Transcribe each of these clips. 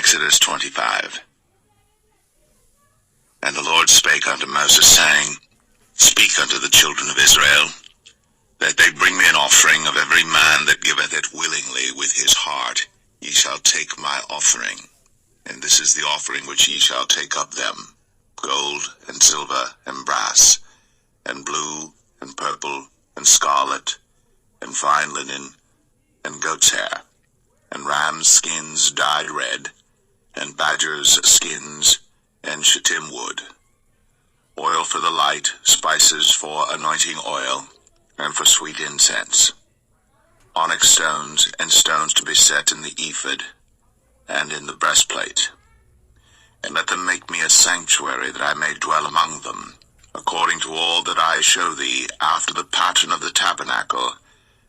Exodus 25. And the Lord spake unto Moses, saying, Speak unto the children of Israel, that they bring me an offering of every man that giveth it willingly with his heart. Ye shall take my offering. And this is the offering which ye shall take of them: gold, and silver, and brass, and blue, and purple, and scarlet, and fine linen, and goat's hair, and rams' skins dyed red, and badgers' skins, and shittim wood, oil for the light, spices for anointing oil, and for sweet incense, onyx stones, and stones to be set in the ephod, and in the breastplate. And let them make me a sanctuary, that I may dwell among them, according to all that I show thee, after the pattern of the tabernacle,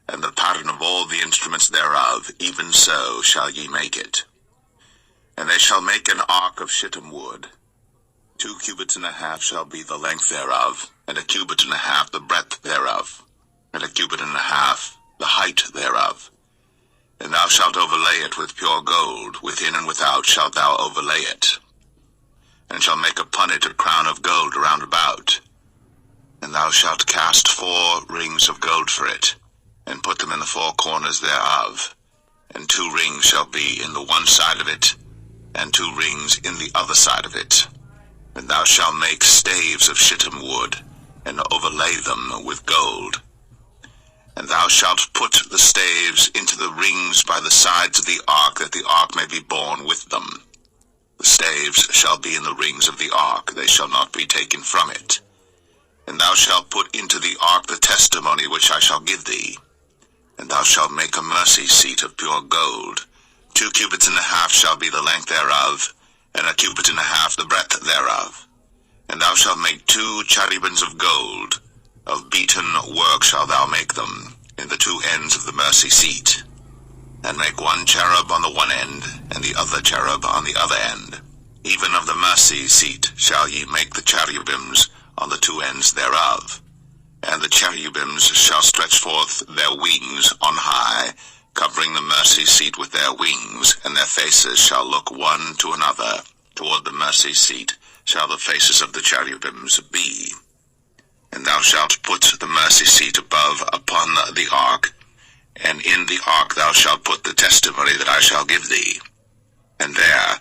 and the pattern of all the instruments thereof, even so shall ye make it. And they shall make an ark of shittim wood. 2 cubits and a half shall be the length thereof, and 1 cubit and a half the breadth thereof, and 1 cubit and a half the height thereof. And thou shalt overlay it with pure gold, within and without shalt thou overlay it, and shalt make upon it a crown of gold round about. And thou shalt cast 4 rings of gold for it, and put them in the 4 corners thereof, and 2 rings shall be in the one side of it, and 2 rings in the other side of it. And thou shalt make staves of shittim wood, and overlay them with gold. And thou shalt put the staves into the rings by the sides of the ark, that the ark may be borne with them. The staves shall be in the rings of the ark, they shall not be taken from it. And thou shalt put into the ark the testimony which I shall give thee. And thou shalt make a mercy seat of pure gold. 2 cubits and a half shall be the length thereof, and 1 cubit and a half the breadth thereof. And thou shalt make 2 cherubims of gold. Of beaten work shalt thou make them, in the 2 ends of the mercy seat. And make 1 cherub on the one end, and the other cherub on the other end. Even of the mercy seat shall ye make the cherubims on the 2 ends thereof. And the cherubims shall stretch forth their wings on high, covering the mercy seat with their wings, and their faces shall look one to another. Toward the mercy seat shall the faces of the cherubims be. And thou shalt put the mercy seat above upon the ark, and in the ark thou shalt put the testimony that I shall give thee. And there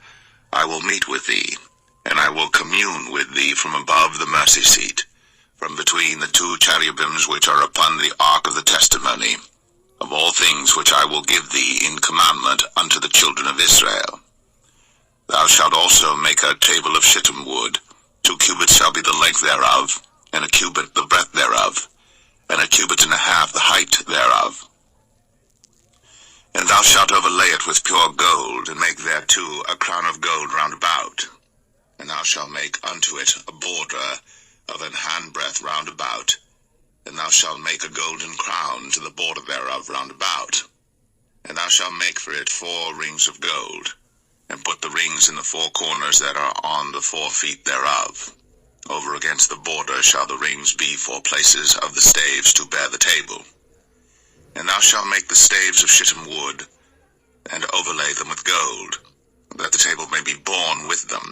I will meet with thee, and I will commune with thee from above the mercy seat, from between the 2 cherubims which are upon the ark of the testimony, of all things which I will give thee in commandment unto the children of Israel. Thou shalt also make a table of shittim wood. 2 cubits shall be the length thereof, and 1 cubit the breadth thereof, and 1 cubit and a half the height thereof. And thou shalt overlay it with pure gold, and make thereto a crown of gold round about. And thou shalt make unto it a border of an handbreadth round about. And thou shalt make a golden crown to the border thereof round about. And thou shalt make for it 4 rings of gold, and put the rings in the 4 corners that are on the 4 feet thereof. Over against the border shall the rings be for places of the staves to bear the table. And thou shalt make the staves of shittim wood, and overlay them with gold, that the table may be borne with them.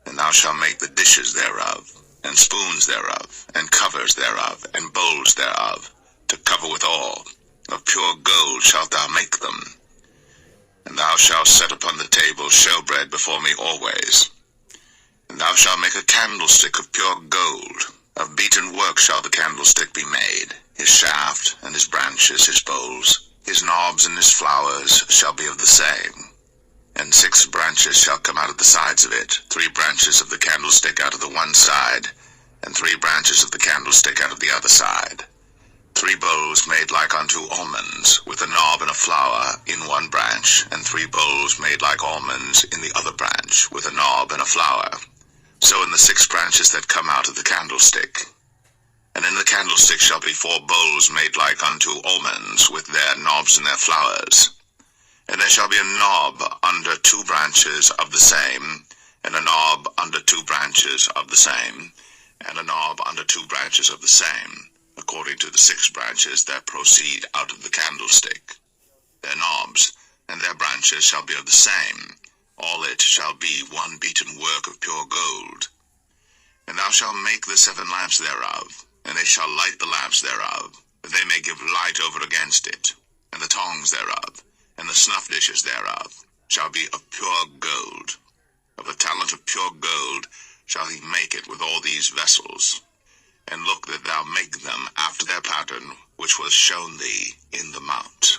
And thou shalt make the dishes thereof, and spoons thereof, and covers thereof, and bowls thereof, to cover withal. Of pure gold shalt thou make them. And thou shalt set upon the table showbread before me always. And thou shalt make a candlestick of pure gold. Of beaten work shall the candlestick be made. His shaft, and his branches, his bowls, his knobs, and his flowers shall be of the same. And 6 branches shall come out of the sides of it, 3 branches of the candlestick out of the one side, and 3 branches of the candlestick out of the other side. 3 bowls made like unto almonds, with a knob and a flower in one branch, and 3 bowls made like almonds in the other branch, with a knob and a flower. So in the 6 branches that come out of the candlestick. And in the candlestick shall be 4 bowls made like unto almonds, with their knobs and their flowers. And there shall be a knob under 2 branches of the same, and a knob under 2 branches of the same, and a knob under 2 branches of the same, according to the 6 branches that proceed out of the candlestick. Their knobs and their branches shall be of the same, All it shall be one beaten work of pure gold. And thou shalt make the 7 lamps thereof, and they shall light the lamps thereof, that they may give light over against it. And the tongs thereof, and the snuff dishes thereof, shall be of pure gold. Of a talent of pure gold shall he make it with all these vessels. And look that thou make them after their pattern, which was shown thee in the mount.